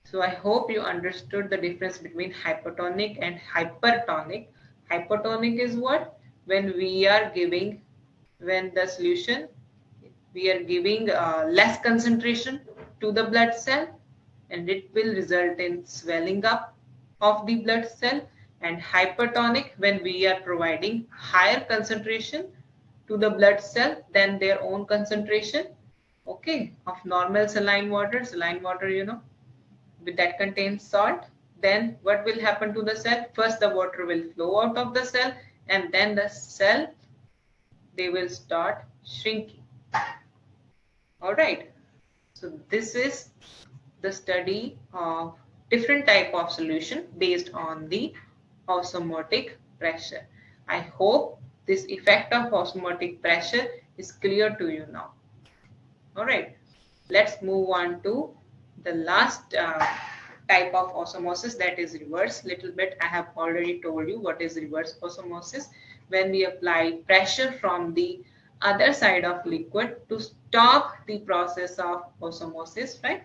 So I hope you understood the difference between hypotonic and hypertonic. Hypotonic is what? When the solution, we are giving less concentration to the blood cell, and it will result in swelling up of the blood cell. And hypertonic, when we are providing higher concentration to the blood cell than their own concentration, okay, of normal saline water, with that contains salt. Then what will happen to the cell? First the water will flow out of the cell, and then the cell, they will start shrinking. All right. So this is the study of different type of solution based on the osmotic pressure. I hope this effect of osmotic pressure is clear to you now. All right. Let's move on to the last type of osmosis, that is reverse. Little bit I have already told you what is reverse osmosis. When we apply pressure from the other side of liquid to stop the process of osmosis, right?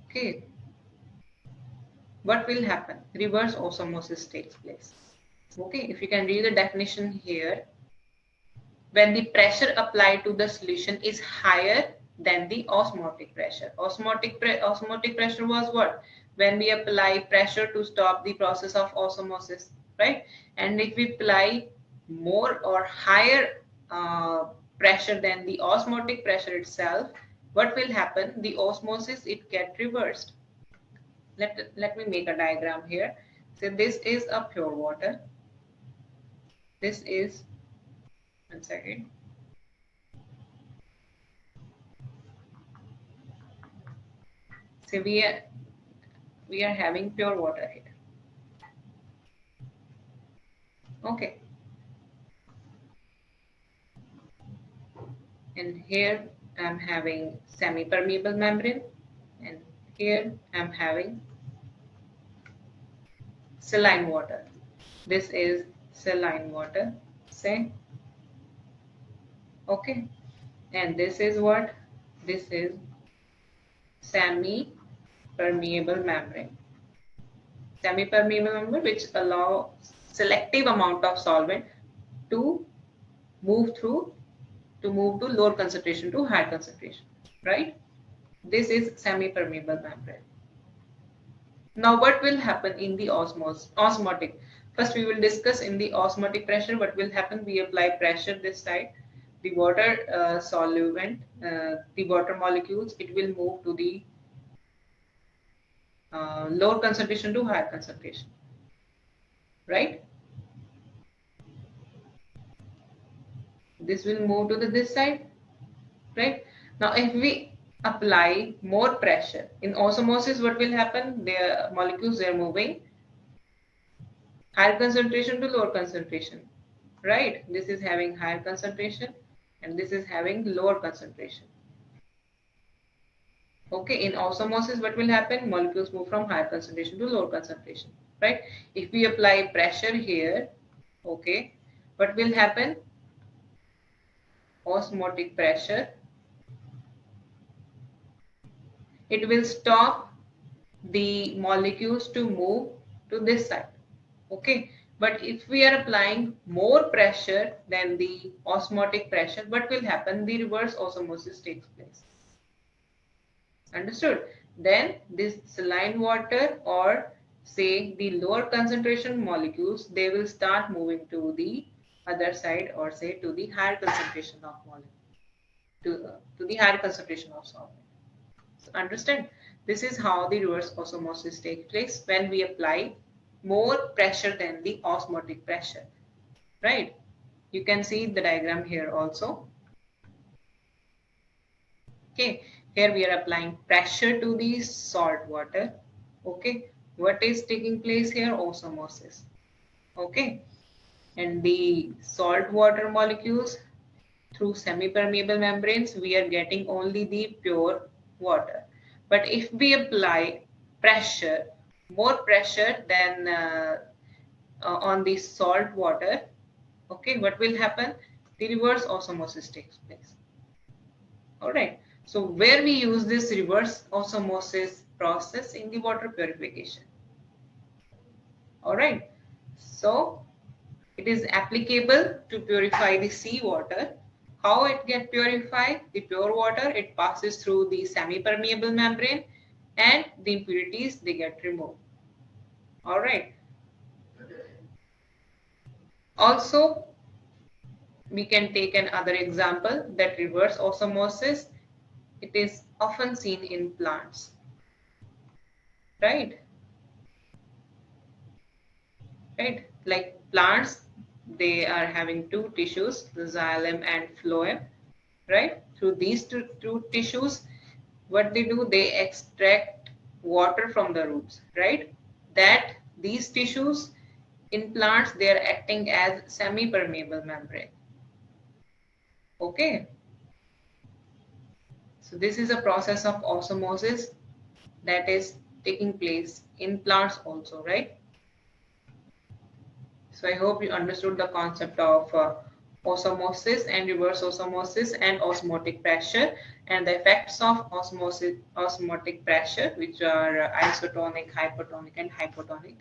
Okay, what will happen? Reverse osmosis takes place. Okay, if you can read the definition here, when the pressure applied to the solution is higher than the osmotic pressure. Osmotic pressure was what? When we apply pressure to stop the process of osmosis, right? And if we apply more or higher pressure than the osmotic pressure itself, what will happen? The osmosis, it get reversed. Let me make a diagram here. So this is a pure water. This is, one second. So we are having pure water here. Okay. And here I'm having semi-permeable membrane, and here I'm having saline water. This is saline water, say. Okay. And this is what? This is semi-permeable membrane. Semi-permeable membrane which allow selective amount of solvent to move to lower concentration to higher concentration, right? This is semi-permeable membrane. Now what will happen in the osmotic? First we will discuss in the osmotic pressure what will happen. We apply pressure this side. The water solvent, the water molecules, it will move to the lower concentration to higher concentration, right? This will move to this side, right? Now if we apply more pressure in osmosis, what will happen? The molecules, they are moving higher concentration to lower concentration, right? This is having higher concentration and this is having lower concentration. Okay, in osmosis, what will happen? Molecules move from higher concentration to lower concentration, right? If we apply pressure here, okay, what will happen? Osmotic pressure, it will stop the molecules to move to this side, okay. But if we are applying more pressure than the osmotic pressure, what will happen? The reverse osmosis takes place. Understood? Then this saline water, or say the lower concentration molecules, they will start moving to the other side, or say to the higher concentration of molecule, to the higher concentration of solvent. So understand, this is how the reverse osmosis takes place when we apply more pressure than the osmotic pressure, right? You can see the diagram here also. Okay, here we are applying pressure to the salt water. Okay, what is taking place here? Osmosis. Okay, and the salt water molecules, through semi-permeable membranes, we are getting only the pure water. But if we apply pressure, more pressure than on the salt water, okay, what will happen? The reverse osmosis takes place. All right. So where we use this reverse osmosis process? In the water purification. All right. So it is applicable to purify the seawater. How it get purified? The pure water, it passes through the semi-permeable membrane and the impurities, they get removed. All right. Also, we can take another example, that reverse osmosis, it is often seen in plants, right? Right, like plants, they are having two tissues, the xylem and phloem, right? Through these two tissues, what they do, they extract water from the roots, right? That these tissues in plants, they are acting as semi-permeable membrane. Okay, so this is a process of osmosis that is taking place in plants also, right? So I hope you understood the concept of osmosis and reverse osmosis and osmotic pressure, and the effects of osmotic pressure, which are isotonic, hypertonic and hypotonic.